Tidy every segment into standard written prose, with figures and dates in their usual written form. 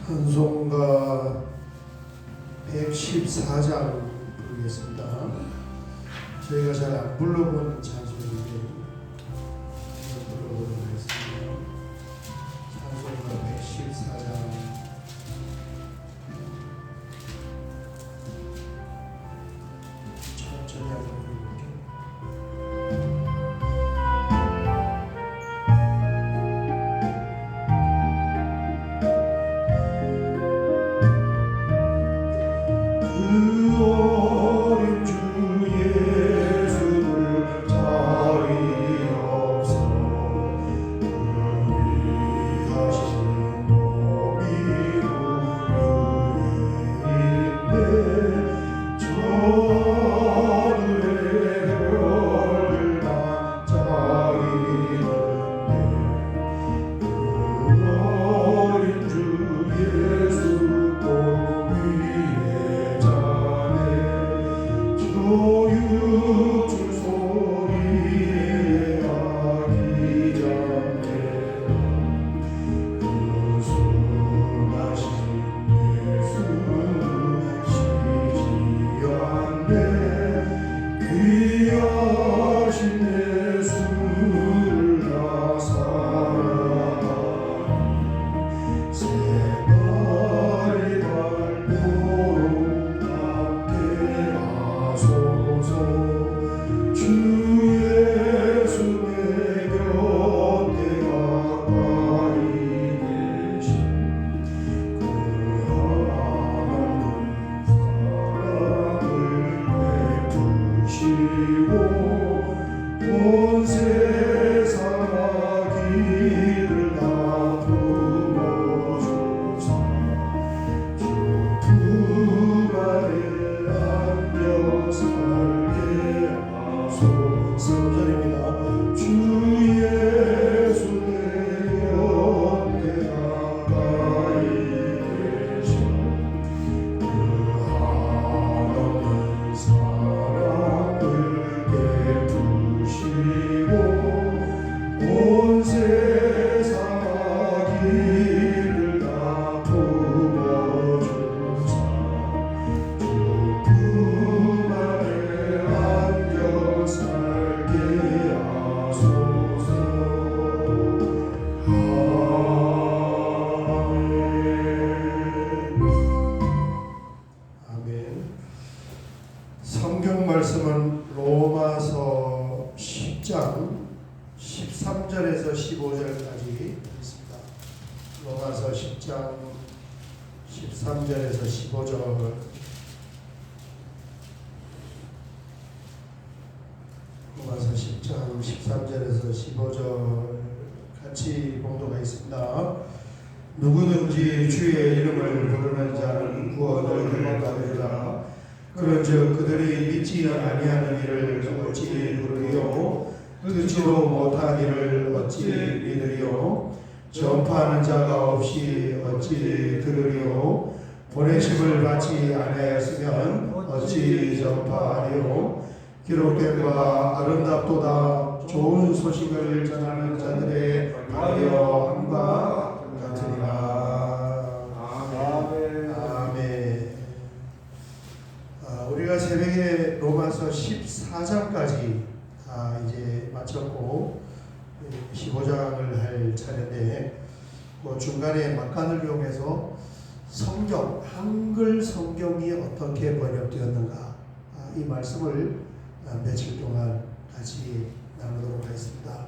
찬송가 114장 부르겠습니다. 저희가 잘 안 불러본 찬송인데 불러보도록 하겠습니다. 찬송가 114장 천천히 한번 불러볼게요. 성경 말씀은 로마서 10장 13절에서 15절까지 있습니다. 로마서 10장 13절에서 15절 로마서 10장 13절에서 15절 같이 봉독하겠습니다. 누구든지 주의 이름을 부르는 자는 구원을 얻으리라. 그런즉 그들이 믿지 아니하는 이를 어찌 부르리요? 듣지도 못한 이를 어찌 믿으리요? 전파하는 자가 없이 어찌 들으리요? 보내심을 받지 아니하였으면 어찌 전파하리요? 기록된 바 아름답도다 좋은 소식을 전하는 자들의 발효함과 같으리라. 아멘. 아멘. 우리가 새벽에 로마서 14장까지 이제 마쳤고 15장을 할 차례인데 그 중간에 막간을 이용해서 성경, 한글 성경이 어떻게 번역되었는가 이 말씀을 며칠 동안 같이 나누도록 하겠습니다.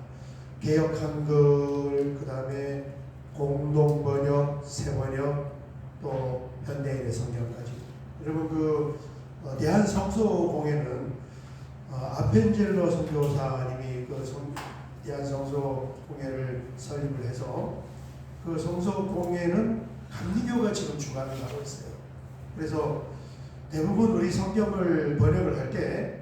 개역 한글, 그 다음에 공동 번역, 새 번역, 또 현대인의 성경까지. 여러분 대한 성서공회는 아펜젤러 선교사님이 대한 성서공회를 설립을 해서 그 성서공회는 감리교가 지금 주관을 하고 있어요. 그래서 대부분 우리 성경을 번역을 할 때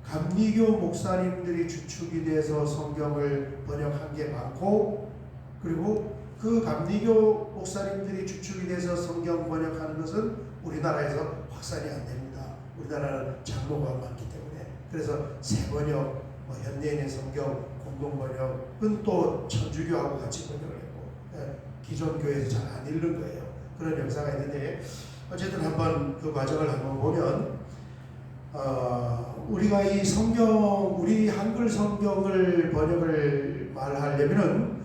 감리교 목사님들이 주축이 돼서 성경을 번역한 게 많고, 그리고 그 감리교 목사님들이 주축이 돼서 성경 번역하는 것은 우리나라에서 확산이 안 됩니다. 우리나라는 장로가 많기 때문에. 그래서 새 번역, 현대인의 성경, 공동 번역은 또 천주교하고 같이 번역을 했고, 기존 교회에서 잘 안 읽는 거예요. 그런 역사가 있는데 어쨌든 한번 그 과정을 한번 보면 우리가 이 성경, 우리 한글 성경을 번역을 말하려면은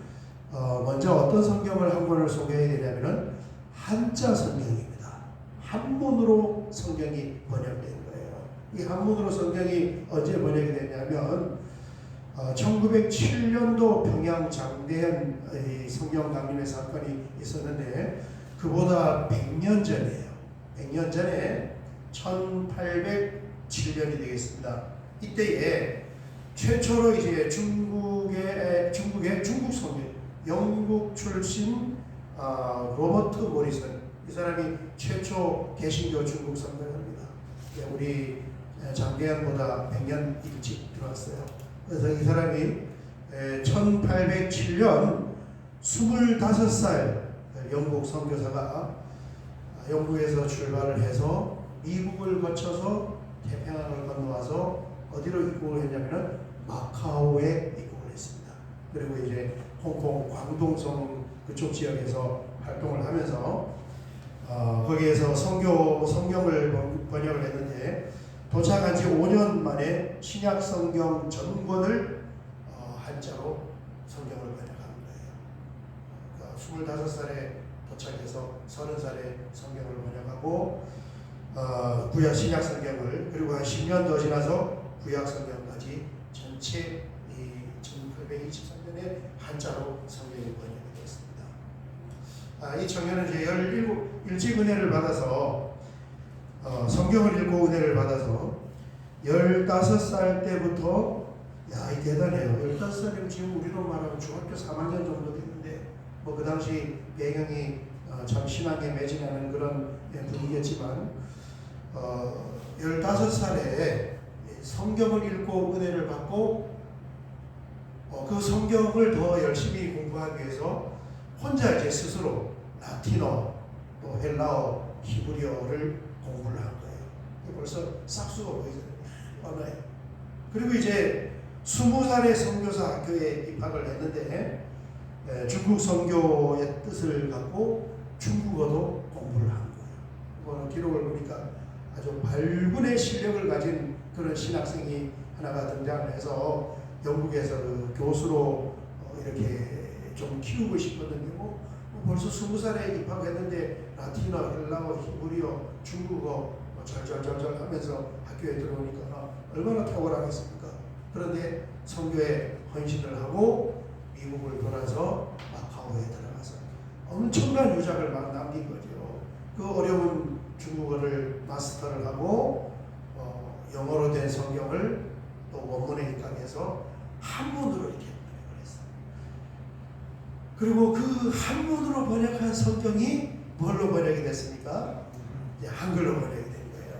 먼저 어떤 성경을 한 권을 소개해야 되냐면은 한자 성경입니다. 한문으로 성경이 번역된 거예요. 이 한문으로 성경이 언제 번역이 됐냐면 1907년도 평양 장대현 성경 강림의 사건이 있었는데 그보다 100년 전이에요. 100년 전에 1807년이 되겠습니다. 이때에 최초로 이제 중국 성경, 영국 출신 로버트 모리슨, 이 사람이 최초 개신교 중국 성경입니다. 우리 장대현보다 100년 일찍 들어왔어요. 그래서 이 사람이 1807년 25살 영국 선교사가 영국에서 출발을 해서 미국을 거쳐서 태평양을 건너와서 어디로 입국을 했냐면 마카오에 입국을 했습니다. 그리고 이제 홍콩 광동성 그쪽 지역에서 활동을 하면서 거기에서 성경을 번역을 했는데 도착한 지 5년 만에 신약 성경 전권을 한자로 성경을 번역한 거예요. 그러니까 25살에 도착해서 30살에 성경을 번역하고 구약 신약 성경을, 그리고 한 10년 더 지나서 구약 성경까지 전체 이 1823년에 한자로 성경이 번역이 됐습니다. 이 청년은 이제 일찍 은혜를 받아서 성경을 읽고 은혜를 받아서 15살 때부터, 야, 이 대단해요. 15살이면 지금 우리로 말하면 중학교 3학년 정도 됐는데, 뭐 그 당시 배경이 참 신앙에 매진하는 그런 분위기였지만 15살에 성경을 읽고 은혜를 받고 그 성경을 더 열심히 공부하기 위해서 혼자 이제 스스로 라틴어, 또 헬라어, 히브리어를 공부를 한 거예요. 벌써 싹수가 보이잖아요. 언어에. 그리고 이제 20살에 선교사 학교에 입학을 했는데 중국 선교의 뜻을 갖고 중국어도 공부를 한 거예요. 기록을 보니까 아주 발군의 실력을 가진 그런 신학생이 하나가 등장을 해서 영국에서 그 교수로 이렇게 좀 키우고 싶었는데 벌써 20살에 입학했는데 라틴어, 헬라어, 히브리어, 중국어 절절절절 하면서 학교에 들어오니까 얼마나 탁월하겠습니까? 그런데 선교에 헌신을 하고 미국을 돌아서 마카오에 들어가서 엄청난 유작을 막 남긴 거죠. 그 어려운 중국어를 마스터를 하고 영어로 된 성경을 또 원문에 입각해서 한문으로 이렇게 번역을 했어요. 그리고 그 한문으로 번역한 성경이 뭘로 번역이 됐습니까? 이제 한글로 번역이 된 거예요.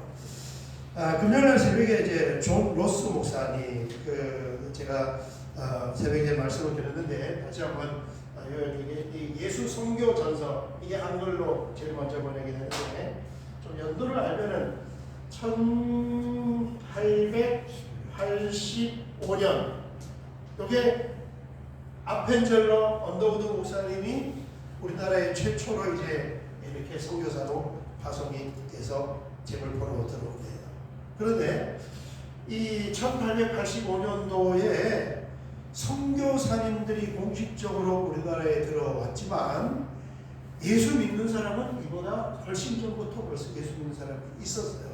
금요일 새벽에 이제 존 로스 목사님, 제가 새벽에 말씀을 드렸는데 다시 한번 이 예수 선교 전서, 이게 한글로 제일 먼저 번역이 되는데 좀 연도를 알면은 1885년, 이게 아펜젤러 언더우드 목사님이 우리나라의 최초로 이제 이렇게 선교사로 파송이 돼서 제물포로 들어오네요. 그런데 이 1885년도에 선교사님들이 공식적으로 우리나라에 들어왔지만 예수 믿는 사람은 이보다 훨씬 전부터 벌써 예수 믿는 사람이 있었어요.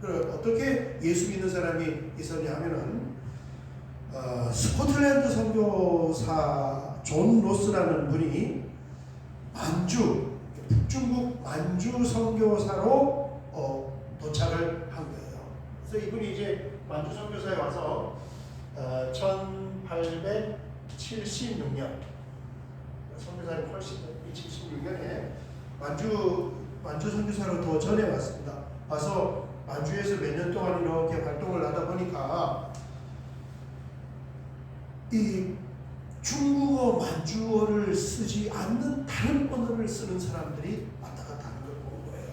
그럼 어떻게 예수 믿는 사람이 있었냐 하면은 스코틀랜드 선교사 존 로스라는 분이 북중국 만주 선교사로 도착을 한 거예요. 그래서 이분이 이제 만주 선교사에 와서 1876년 선교사를 훨씬 76년에 만주 선교사로 더 전에 왔습니다. 와서 만주에서 몇 년 동안 이렇게 활동을 하다 보니까 이 중국어 만주어를 쓰지 않는 다른 언어를 쓰는 사람들이 왔다 갔다 하는 걸 본 거예요.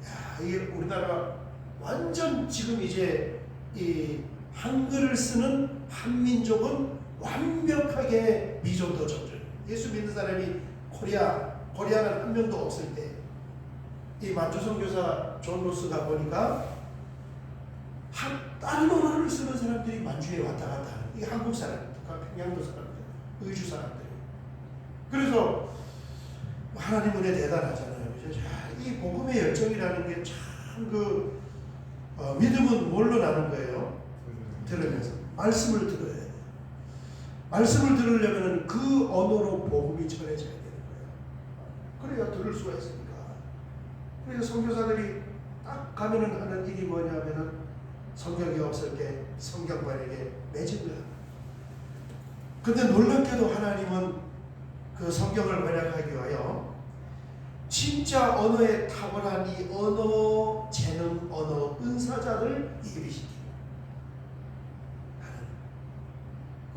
야, 이게 우리나라 완전 지금 이제 이 한글을 쓰는 한민족은 완벽하게 미존도 전전. 예수 믿는 사람이 코리아는 한 명도 없을 때 이 만주 선교사 존 로스가 보니까 다른 언어를 쓰는 사람들이 만주에 왔다 갔다 하는, 이게 한국 사람, 평양도 사람들, 의주 사람들. 그래서 하나님 은혜 대단하잖아요. 그죠? 이 복음의 열정이라는 게 참 믿음은 뭘로 나는 거예요? 들으면서. 말씀을 들어야 돼요. 말씀을 들으려면 그 언어로 복음이 전해져야 되는 거예요. 그래야 들을 수가 있으니까. 그래서 선교사들이 딱 가면은 하는 일이 뭐냐면은 성경이 없을 때 성경관에게 매집을 합니다. 근데 놀랍게도 하나님은 그 성경을 번역하기 위하여 진짜 언어에 탁월한 이 언어 재능, 언어 은사자를 예비시키고,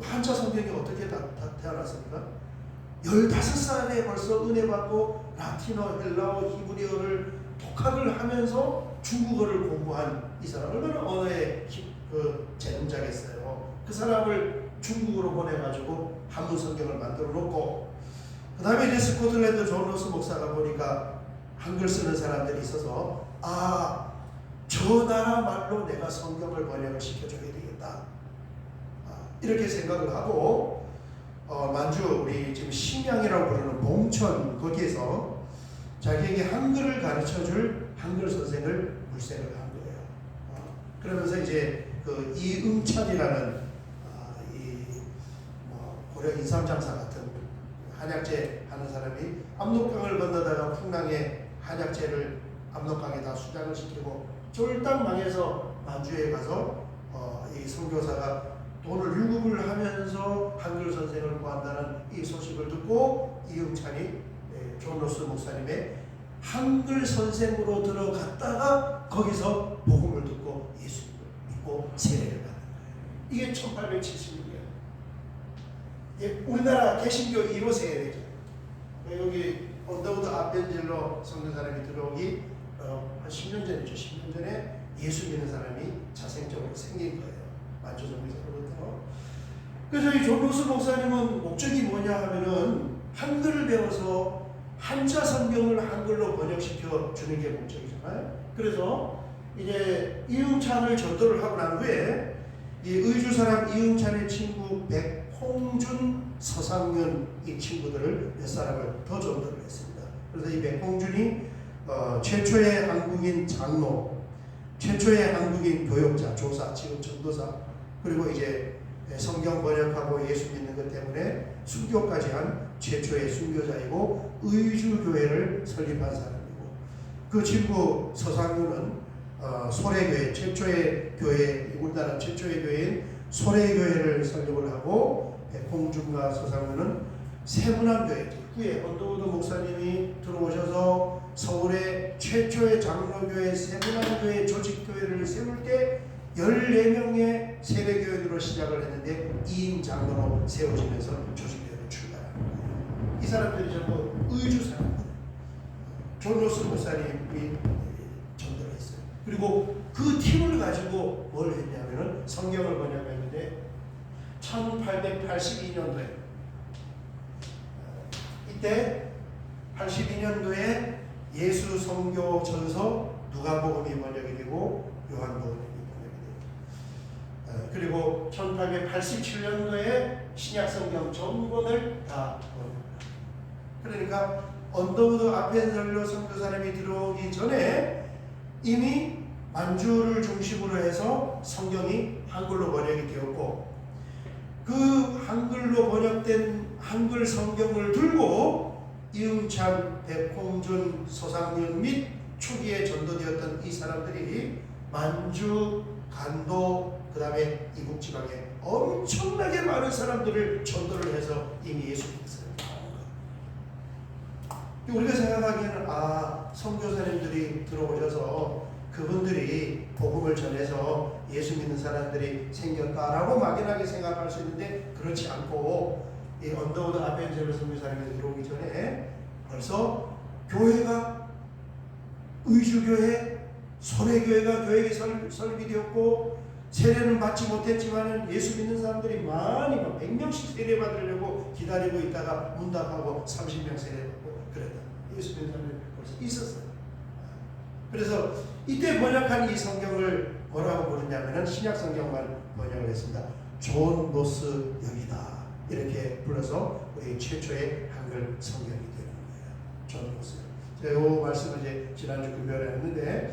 한자 성경이 어떻게 태어났습니까? 15살에 벌써 은혜 받고 라틴어, 헬라어, 히브리어를 독학을 하면서 중국어를 공부한 이 사람, 얼마나 언어에 재능자겠어요. 그 사람을 중국으로 보내가지고 한문 성경을 만들어 놓고, 그 다음에 이제 스코틀랜드 존 로스 목사가 보니까 한글 쓰는 사람들이 있어서 저 나라 말로 내가 성경을 번역을 시켜줘야 되겠다, 이렇게 생각을 하고 만주 우리 지금 심양이라고 부르는 봉천 거기에서 자기에게 한글을 가르쳐줄 한글 선생을 물색을 한 거예요. 그러면서 이제 그 이응찬이라는 고려 인삼장사 같은 한약재 하는 사람이 압록강을 건너다가 풍랑에 한약재를 압록강에다 수장을 시키고 쫄딱 망해서 만주에 가서 이 선교사가 돈을 유급을 하면서 한글 선생을 구한다는 이 소식을 듣고 이응찬이 존 로스 목사님의 한글 선생으로 들어갔다가 거기서 복음을 듣고 예수님을 믿고 세례를 받는 거예요. 이게 1870년이에요. 우리나라 개신교 1호 세례죠. 여기 언더우드 아펜젤로 선교사람이 들어오기 한 10년 전이죠. 10년 전에 예수 믿는 사람이 자생적으로 생긴 거예요. 만주 선교사로부터. 그래서 이 존 로스 목사님은 목적이 뭐냐 하면은 한글을 배워서 한자 성경을 한글로 번역시켜 주는 게 목적이잖아요. 그래서 이제 이응찬을 전도를 하고 난 후에 이 의주 사람 이응찬의 친구 백홍준, 서상윤 이 친구들을 몇 사람을 더 전도를 했습니다. 그래서 이 백홍준이 최초의 한국인 장로, 최초의 한국인 교역자, 조사, 지금 전도사, 그리고 이제 성경 번역하고 예수 믿는 것 때문에 순교까지 한 최초의 순교자이고 의주교회를 설립한 사람이고, 그 친구 서상윤은 소래교회, 최초의 교회, 우리나라 최초의 교회인 소래교회를 설립을 하고, 백홍준과 서상윤은 세문안교회, 후에 언더우드 목사님이 들어오셔서 서울의 최초의 장로교회 세문안교회 조직교회를 세울 때 14명의 세례교회로 시작을 했는데 2인 장로로 세워지면서 조직교회를 출발하는 거예요. 이 사람들이 전부 의주 사람들. 존 로스 목사님이 전도를 했어요. 그리고 그 팀을 가지고 뭘 했냐면은 성경을 번역했는데 1882년도에 이때 82년도에 예수 성교 전서 누가복음이 번역이 되고 요한복음이 번역이 되고, 그리고 1887년도에 신약성경 전권을 다 번역합니다. 그러니까 언더우드 아펜젤로 선교사님이 들어오기 전에 이미 만주를 중심으로 해서 성경이 한글로 번역이 되었고, 그 한글로 번역된 한글 성경을 들고 이응찬, 백홍준, 서상윤 및 초기에 전도되었던 이 사람들이 만주, 간도, 그 다음에 이북지방에 엄청나게 많은 사람들을 전도를 해서 이미 예수 믿었어요. 우리가 생각하기에는 선교사님들이 들어오셔서 그분들이 복음을 전해서 예수 믿는 사람들이 생겼다라고 막연하게 생각할 수 있는데, 그렇지 않고 이 언더우드 아펜젤로 선교사님이 들어오기 전에 벌써 교회가 의주교회, 소래교회가 교회에 설립이 되었고, 세례는 받지 못했지만 예수 믿는 사람들이 많이 100명씩 세례 받으려고 기다리고 있다가 문답하고 30명 세례 받고 그랬다. 예수 믿는 사람들이 벌써 있었어요. 그래서 이때 번역한 이 성경을 뭐라고 부르냐면은 신약 성경만 번역을 했습니다. 존 노스 영이다 이렇게 불러서 우리 최초의 한글 성경이 되는 거예요. 존 노스. 제가 이 말씀을 이제 지난주 금요일에 했는데,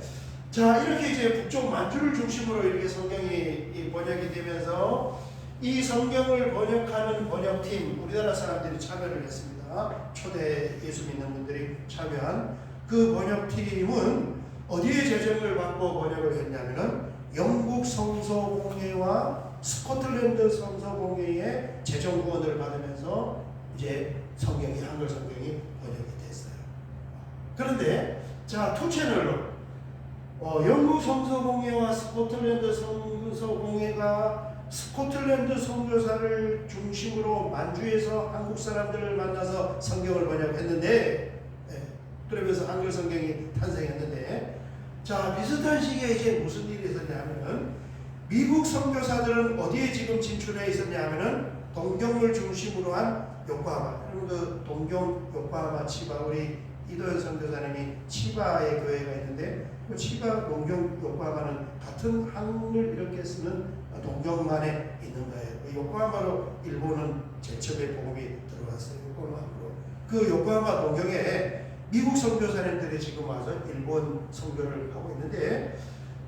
자 이렇게 이제 북쪽 만주를 중심으로 이렇게 성경이 번역이 되면서 이 성경을 번역하는 번역팀 우리나라 사람들이 참여를 했습니다. 초대 예수 믿는 분들이 참여한 그 번역팀은 어디에 재정을 받고 번역을 했냐면은 영국 성서공회와 스코틀랜드 성서공회의 재정 후원을 받으면서 이제 성경이 한글 성경이 번역이 됐어요. 그런데 자 투 채널로 영국 성서공회와 스코틀랜드 성서공회가 스코틀랜드 선교사를 중심으로 만주에서 한국 사람들을 만나서 성경을 번역했는데, 그러면서 한글 성경이 탄생했는데, 자 비슷한 시기에 이제 무슨 일이 있었냐면은 미국 선교사들은 어디에 지금 진출해 있었냐면은 동경을 중심으로 한 요코하마. 그리고 그 동경 요코하마 치바 우리 이도현 선교사님이 치바의 교회가 있는데 그 치바 동경 요코하마는 같은 한글 이렇게 쓰는 동경만에 있는 거예요. 요코하마로 일본은 제일 처음에 복음이 들어왔어요. 요코하마로. 그 요코하마 동경에 미국 선교사님들이 지금 와서 일본 선교를 하고 있는데,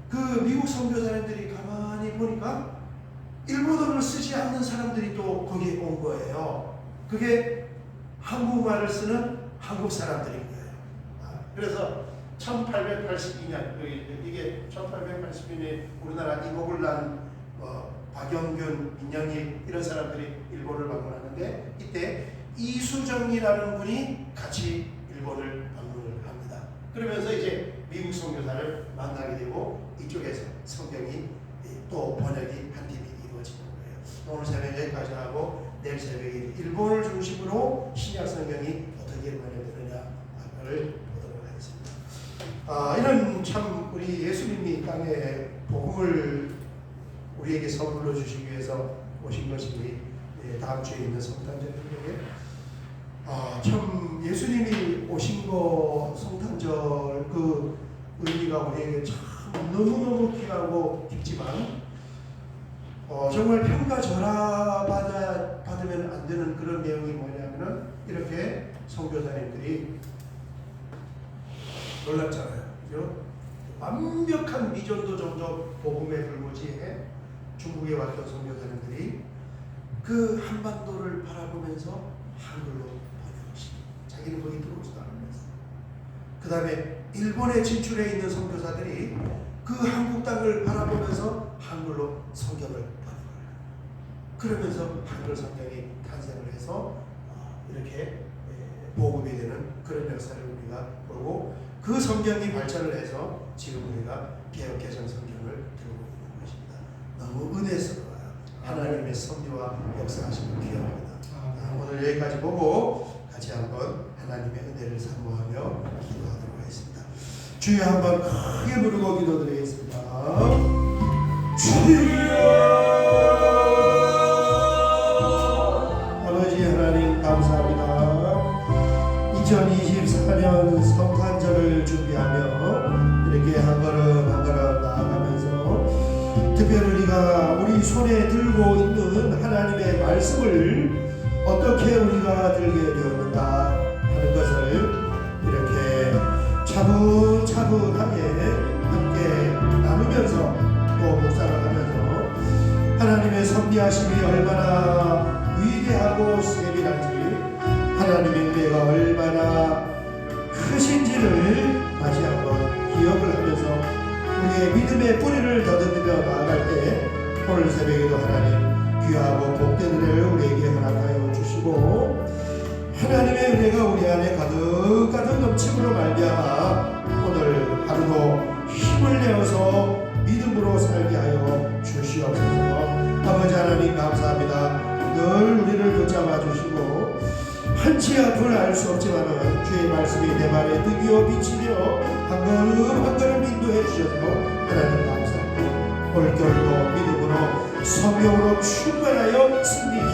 그 미국 선교사님들이 가만히 보니까 일본어를 쓰지 않는 사람들이 또 거기에 온 거예요. 그게 한국말을 쓰는 한국 사람들인 거예요. 그래서 1882년 이게 1882년에 우리나라 이목을 난 박영균, 민영희 이런 사람들이 일본을 방문하는데, 이때 이수정이라는 분이 같이 일본을 방문을 합니다. 그러면서 이제 미국 선교사를 만나게 되고 이쪽에서 성경이 또 번역이 한 팀이 이루어지는 거예요. 오늘 새벽에 여기까지 하고 내일 새벽에 일본을 중심으로 신약 성경이 어떻게 번역되느냐를 보도록 하겠습니다. 이런 참 우리 예수님이 땅에 복음을 우리에게 선물로 주시기 위해서 오신 것이 다음 주에 있는 성탄절인데, 참 예수님이 오신 거 성탄절 그 의미가 우리에게 참 너무너무 귀하고 깊지만 정말 평가절하 받으면 안 되는 그런 내용이 뭐냐면은 이렇게 선교사님들이 놀랍잖아요. 그죠? 완벽한 미전도 종족 복음에 불모지에 중국에 왔던 선교사님들이 그 한반도를 바라보면서 한글로 번역하십니다. 자기는 거기 들어오지도 않으면서. 그 다음에 일본에 진출해 있는 선교사들이 그 한국 땅을 바라보면서 한글로 성경을 번역을 해요. 그러면서 한글 성경이 탄생을 해서 이렇게 보급이 되는 그런 역사를 우리가 보고, 그 성경이 발전을 해서 지금 우리가 개역 개정 성경을 들고 있는 것입니다. 너무 은혜스러워요. 하나님의 섭리와 역사하심을 기억합니다. 오늘 여기까지 보고 같이 한번 하나님의 은혜를 사모하며 기도하도록 하겠습니다. 주여 한번 크게 부르고 기도드리겠습니다. 주여, 아버지 하나님 감사합니다. 2024년 성탄절을 준비하며 이렇게 한 걸음 한 걸음 나아가면서 특별히 우리가 우리 손에 들고 있는 하나님의 말씀을 어떻게 우리가 들게 되었는가 하는 것을 이렇게 차분차분하게 함께 나누면서 또 묵상을 하면서 하나님의 섭리하심이 얼마나 위대하고 세밀한지, 하나님의 은혜가 얼마나 크신지를 다시 한번 기억을 하면서 우리의 믿음의 뿌리를 더듬으며 나아갈 때 오늘 새벽에도 하나님 귀하고 복된 은혜를 우리에게 허락하여 주시고, 하나님의 은혜가 우리 안에 가득가득 넘침으로 말미암아 오늘 하루도 힘을 내어서 믿음으로 살게 하여 주시옵소서. 아버지 하나님 감사합니다. 늘 우리를 붙잡아 주시고 한치 앞을 알 수 없지만 주의 말씀이 내 발에 등이어 비치며 한 걸음 한 걸음 인도해 주셔서 하나님 감사합니다. 올겨울도 믿음으로 성령으로 충만하여 승리케